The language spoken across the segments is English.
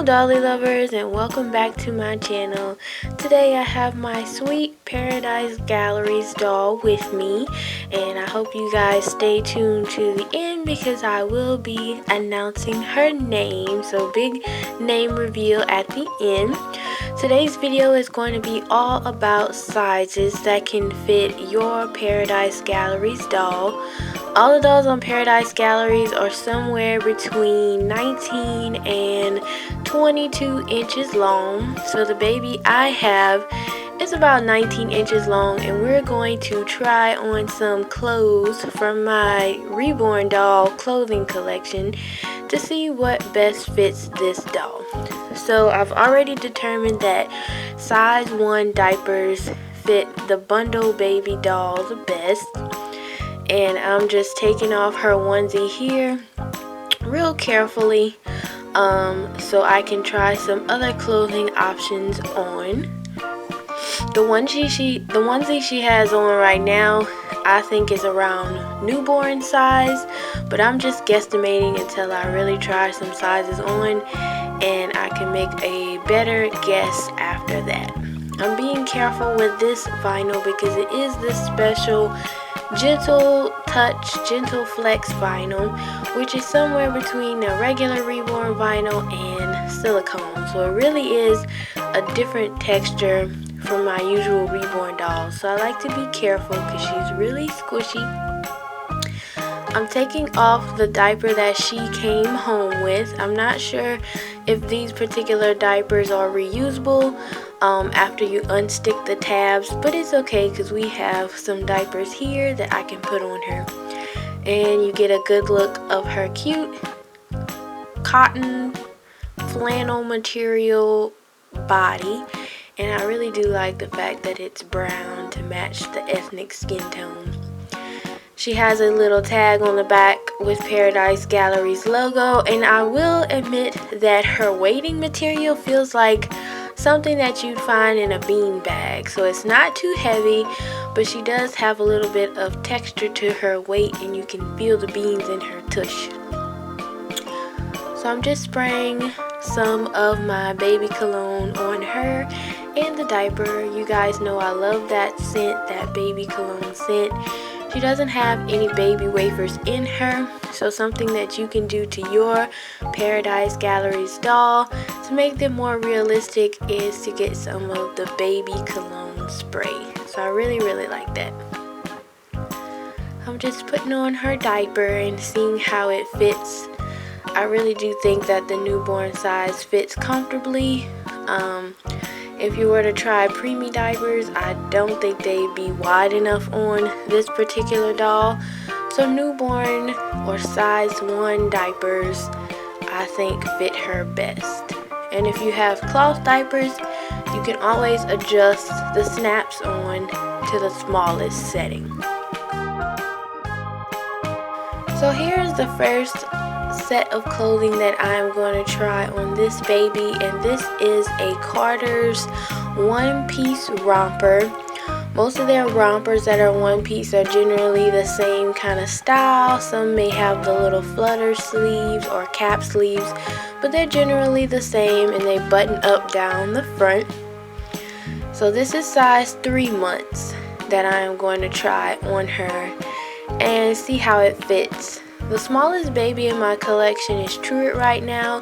Dolly lovers, and welcome back to my channel. Today I have my sweet Paradise Galleries doll with me, and I hope you guys stay tuned to the end because I will be announcing her name, so big name reveal at the end. Today's video is going to be all about sizes that can fit your Paradise Galleries doll. All the dolls on Paradise Galleries are somewhere between 19 and 22 inches long. So the baby I have is about 19 inches long, and we're going to try on some clothes from my Reborn doll clothing collection to see what best fits this doll. So I've already determined that size 1 diapers fit the BountifulBaby doll the best. And I'm just taking off her onesie here real carefully so I can try some other clothing options on. The onesie she has on right now I think is around newborn size, but I'm just guesstimating until I really try some sizes on and I can make a better guess after that. I'm being careful with this vinyl because it is this special gentle touch, gentle flex vinyl, which is somewhere between the regular Reborn vinyl and silicone. So it really is a different texture from my usual Reborn dolls. So I like to be careful because she's really squishy. I'm taking off the diaper that she came home with. I'm not sure if these particular diapers are reusable after you unstick the tabs, but it's okay because we have some diapers here that I can put on her, and you get a good look of her cute cotton flannel material body. And I really do like the fact that it's brown to match the ethnic skin tone. She has a little tag on the back with Paradise Galleries logo, and I will admit that her weighting material feels like something that you'd find in a bean bag. So it's not too heavy, but she does have a little bit of texture to her weight, and you can feel the beans in her tush. So I'm just spraying some of my baby cologne on her and the diaper. You guys know I love that scent, that baby cologne scent. She doesn't have any baby wafers in her, so something that you can do to your Paradise Galleries doll to make them more realistic is to get some of the baby cologne spray. So I really like that. I'm just putting on her diaper and seeing how it fits. I really do think that the newborn size fits comfortably. If you were to try preemie diapers, I don't think they'd be wide enough on this particular doll. So newborn or size 1 diapers I think fit her best. And if you have cloth diapers, you can always adjust the snaps on to the smallest setting. So here's the first set of clothing that I'm going to try on this baby, and this is a Carter's one-piece romper. Most of their rompers that are one piece are generally the same kind of style. Some may have the little flutter sleeves or cap sleeves, but they're generally the same and they button up down the front. So this is size 3 months that I am going to try on her and see how it fits. The smallest baby in my collection is Truett right now,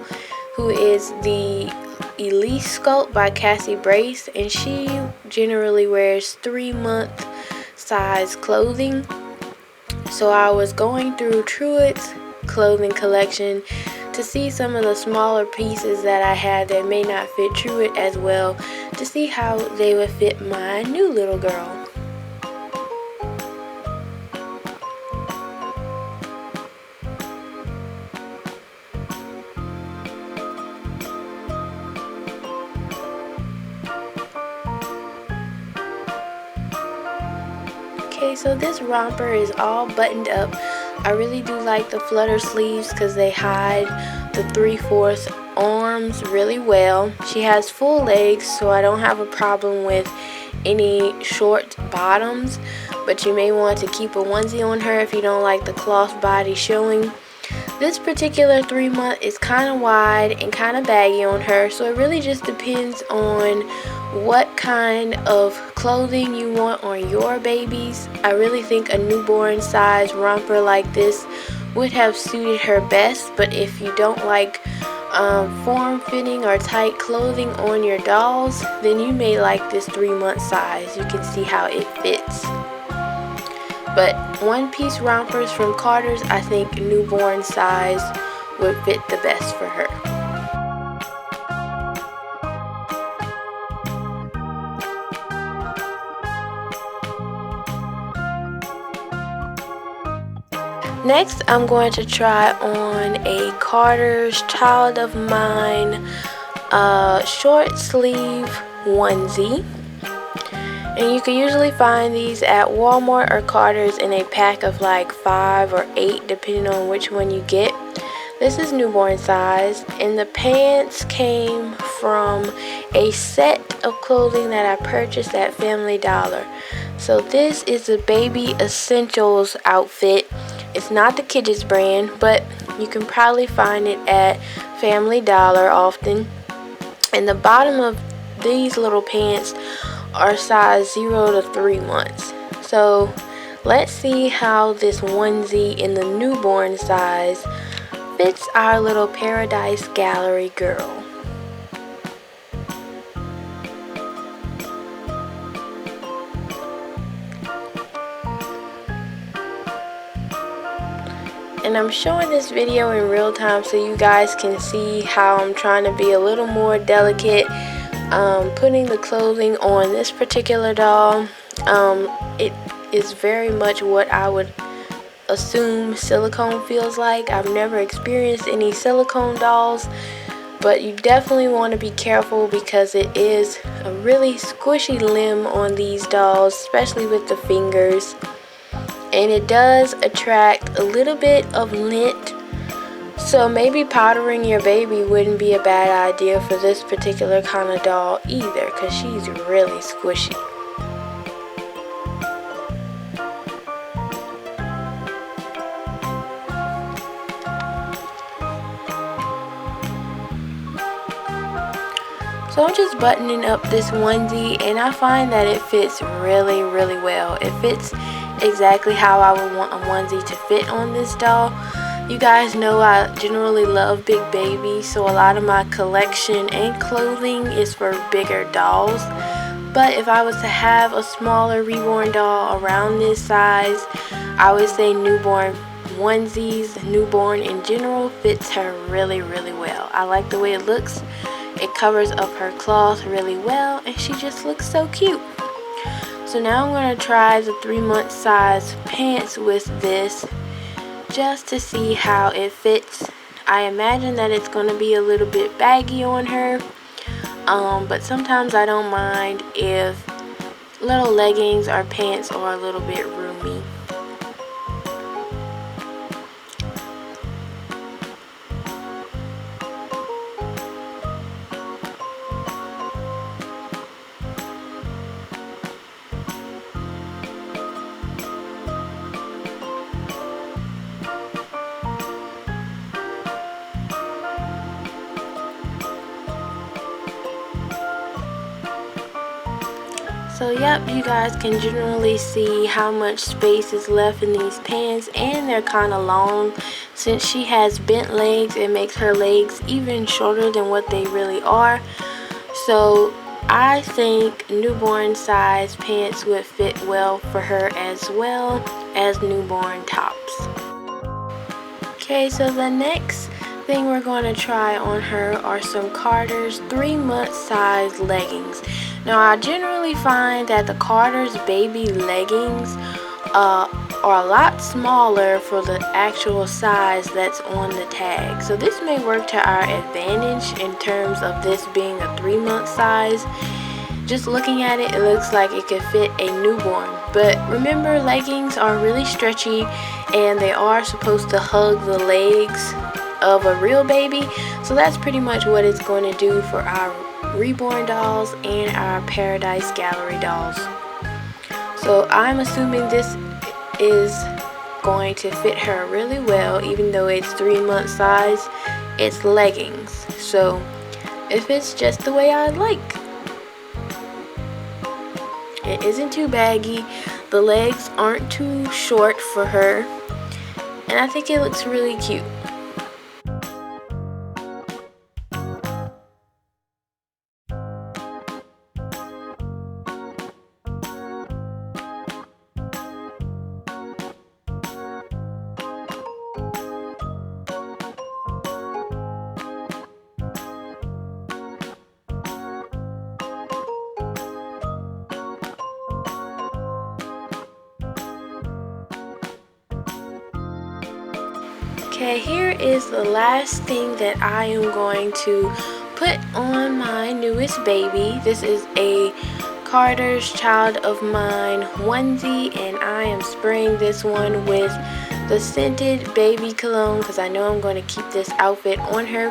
who is the Elyse Sculpt by Cassie Brace, and she generally wears 3-month size clothing. So I was going through Truett's clothing collection to see some of the smaller pieces that I had that may not fit Truett as well, to see how they would fit my new little girl. Okay, so this romper is all buttoned up. I really do like the flutter sleeves because they hide the 3/4 arms really well. She has full legs, so I don't have a problem with any short bottoms, but you may want to keep a onesie on her if you don't like the cloth body showing. This particular 3-month is kind of wide and kind of baggy on her, so it really just depends on what kind of clothing you want on your babies. I really think a newborn size romper like this would have suited her best, but if you don't like form-fitting or tight clothing on your dolls, then you may like this 3-month size. You can see how it fits. But one-piece rompers from Carter's, I think newborn size would fit the best for her. Next, I'm going to try on a Carter's Child of Mine short sleeve onesie. And you can usually find these at Walmart or Carter's in a pack of like 5 or 8 depending on which one you get. This is newborn size, and the pants came from a set of clothing that I purchased at Family Dollar. So this is a baby essentials outfit. It's not the Kidges brand, but you can probably find it at Family Dollar often. And the bottom of these little pants are size 0 to 3 months. So let's see how this onesie in the newborn size fits our little Paradise Gallery girl. And I'm showing this video in real time so you guys can see how I'm trying to be a little more delicate putting the clothing on this particular doll. It is very much what I would assume silicone feels like. I've never experienced any silicone dolls, but you definitely want to be careful because it is a really squishy limb on these dolls, especially with the fingers. And it does attract a little bit of lint, so maybe powdering your baby wouldn't be a bad idea for this particular kind of doll either, because she's really squishy. So I'm just buttoning up this onesie, and I find that it fits really well. It fits exactly how I would want a onesie to fit on this doll. You guys know I generally love big babies, so a lot of my collection and clothing is for bigger dolls. But if I was to have a smaller reborn doll around this size, I would say newborn onesies, newborn in general, fits her really well. I like the way it looks. It covers up her cloth really well, and she just looks so cute. So now I'm going to try the 3-month size pants with this just to see how it fits. I imagine that it's going to be a little bit baggy on her, but sometimes I don't mind if little leggings or pants are a little bit roomy. So yep, you guys can generally see how much space is left in these pants, and they're kind of long. Since she has bent legs, it makes her legs even shorter than what they really are. So I think newborn size pants would fit well for her as well as newborn tops. Okay, so the next thing we're going to try on her are some Carter's 3-month size leggings. Now I generally find that the Carter's baby leggings are a lot smaller for the actual size that's on the tag. So this may work to our advantage in terms of this being a 3-month size. Just looking at it, it looks like it could fit a newborn. But remember, leggings are really stretchy and they are supposed to hug the legs of a real baby. So that's pretty much what it's going to do for our Reborn dolls and our Paradise Gallery dolls. So I'm assuming this is going to fit her really well, even though it's 3-month size. It's leggings, so it fits just the way I like. It isn't too baggy, the legs aren't too short for her, and I think it looks really cute. Okay, here is the last thing that I am going to put on my newest baby. This is a Carter's Child of Mine onesie, and I am spraying this one with the scented baby cologne because I know I'm going to keep this outfit on her.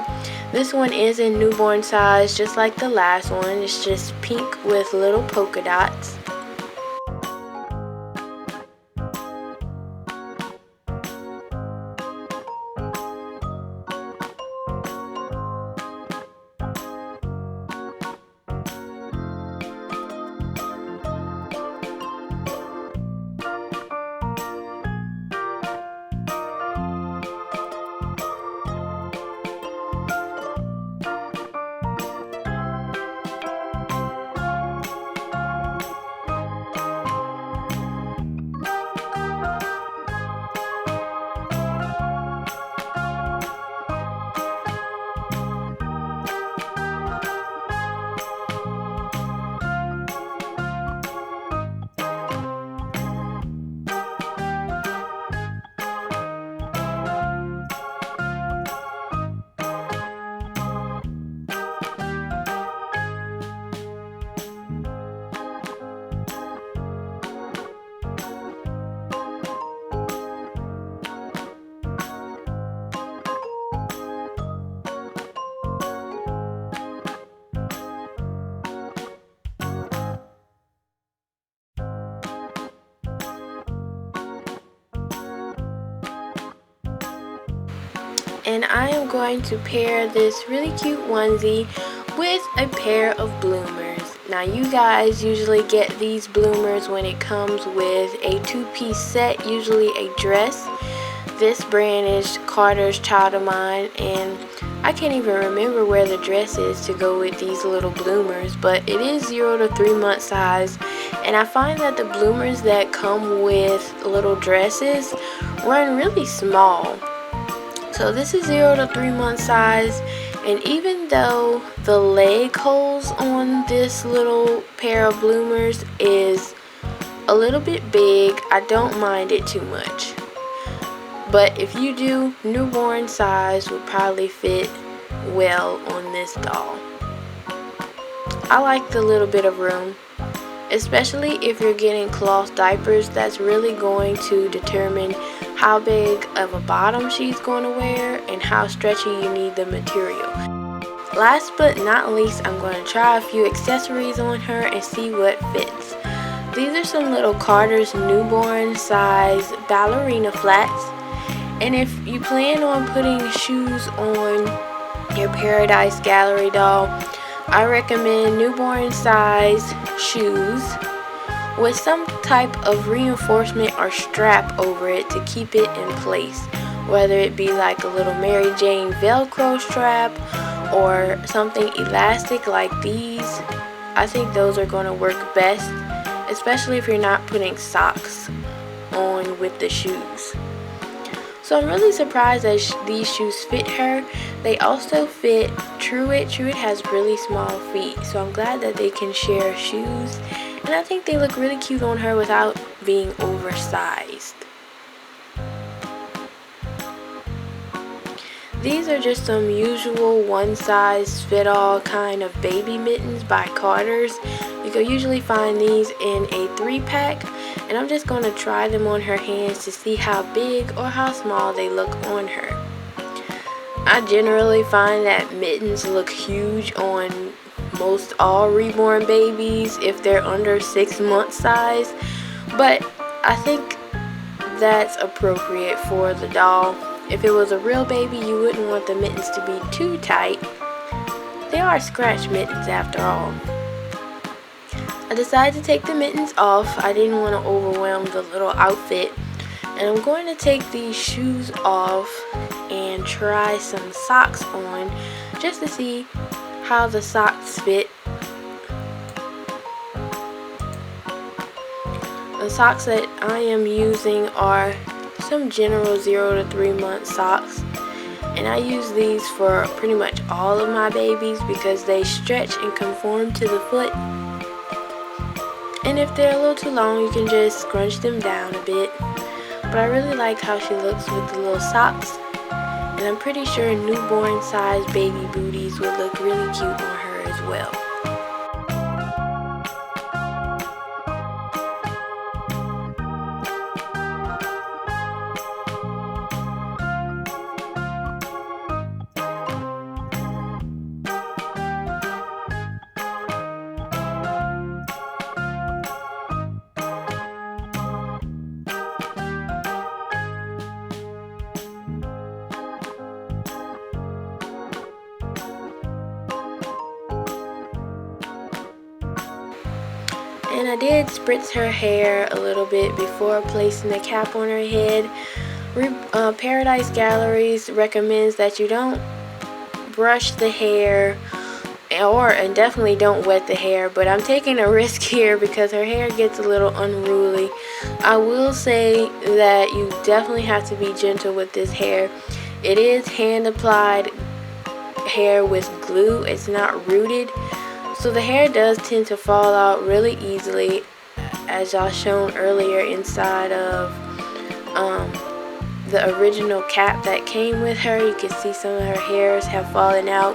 This one is in newborn size, just like the last one. It's just pink with little polka dots. And I am going to pair this really cute onesie with a pair of bloomers. Now you guys usually get these bloomers when it comes with a 2-piece set, usually a dress. This brand is Carter's Child of Mine, and I can't even remember where the dress is to go with these little bloomers, but it is 0 to 3 month size, and I find that the bloomers that come with little dresses run really small. So this is 0 to 3 month size, and even though the leg holes on this little pair of bloomers is a little bit big, I don't mind it too much. But if you do, newborn size would probably fit well on this doll. I like the little bit of room, especially if you're getting cloth diapers. That's really going to determine how big of a bottom she's going to wear and how stretchy you need the material. Last but not least, I'm going to try a few accessories on her and see what fits. These are some little Carter's newborn size ballerina flats, and if you plan on putting shoes on your Paradise Gallery doll, I recommend newborn size shoes with some type of reinforcement or strap over it to keep it in place, whether it be like a little Mary Jane Velcro strap or something elastic like these. I think those are going to work best, especially if you're not putting socks on with the shoes. So I'm really surprised that these shoes fit her. They also fit Truett. Truett has really small feet, so I'm glad that they can share shoes. And I think they look really cute on her without being oversized. These are just some usual one-size-fit-all kind of baby mittens by Carter's. You can usually find these in a 3-pack. And I'm just going to try them on her hands to see how big or how small they look on her. I generally find that mittens look huge on most all reborn babies if they're under 6 month size, but I think that's appropriate for the doll. If it was a real baby, you wouldn't want the mittens to be too tight. They are scratch mittens after all. I decided to take the mittens off. I didn't want to overwhelm the little outfit. And I'm going to take these shoes off and try some socks on just to see how the socks fit. The socks that I am using are some general 0 to 3 month socks. And I use these for pretty much all of my babies because they stretch and conform to the foot. And if they're a little too long, you can just scrunch them down a bit. But I really like how she looks with the little socks. And I'm pretty sure newborn size baby booties would look really cute on her as well. And I did spritz her hair a little bit before placing the cap on her head. Paradise Galleries recommends that you don't brush the hair and definitely don't wet the hair, but I'm taking a risk here because her hair gets a little unruly. I will say that you definitely have to be gentle with this hair. It is hand applied hair with glue. It's not rooted. So the hair does tend to fall out really easily, as y'all shown earlier inside of the original cap that came with her. You can see some of her hairs have fallen out.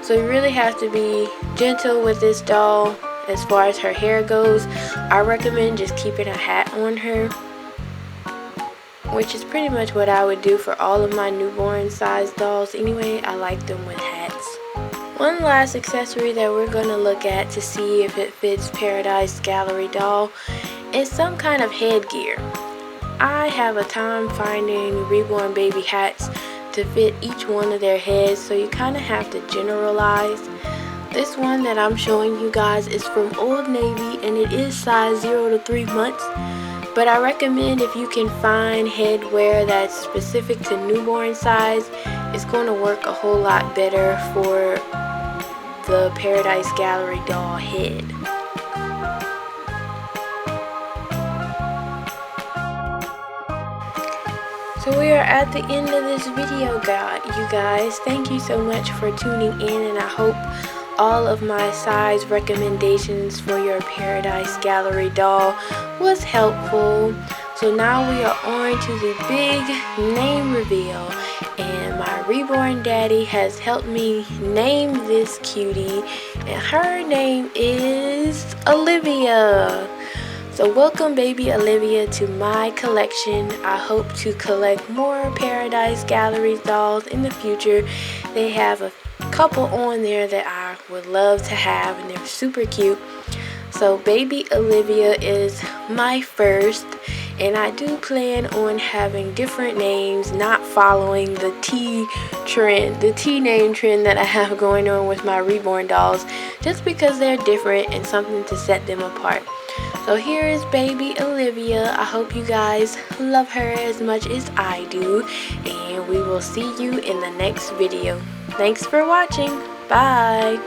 So you really have to be gentle with this doll as far as her hair goes. I recommend just keeping a hat on her, which is pretty much what I would do for all of my newborn size dolls anyway. I like them with hats. One last accessory that we're going to look at to see if it fits Paradise Gallery doll is some kind of headgear. I have a time finding Reborn baby hats to fit each one of their heads, so you kind of have to generalize. This one that I'm showing you guys is from Old Navy and it is size 0 to 3 months. But I recommend if you can find headwear that's specific to newborn size, it's going to work a whole lot better for the Paradise Gallery doll head. So we are at the end of this video, you guys. Thank you so much for tuning in, and I hope all of my size recommendations for your Paradise Gallery doll was helpful. So now we are on to the big name reveal, and my Reborn daddy has helped me name this cutie, and her name is Olivia. So welcome baby Olivia to my collection. I hope to collect more Paradise Gallery dolls in the future. They have a couple on there that I would love to have, and they're super cute. So baby Olivia is my first, and I do plan on having different names, not following the T trend, the T name trend that I have going on with my Reborn dolls, just because they're different and something to set them apart. So here is baby Olivia. I hope you guys love her as much as I do, and we will see you in the next video. Thanks for watching. Bye.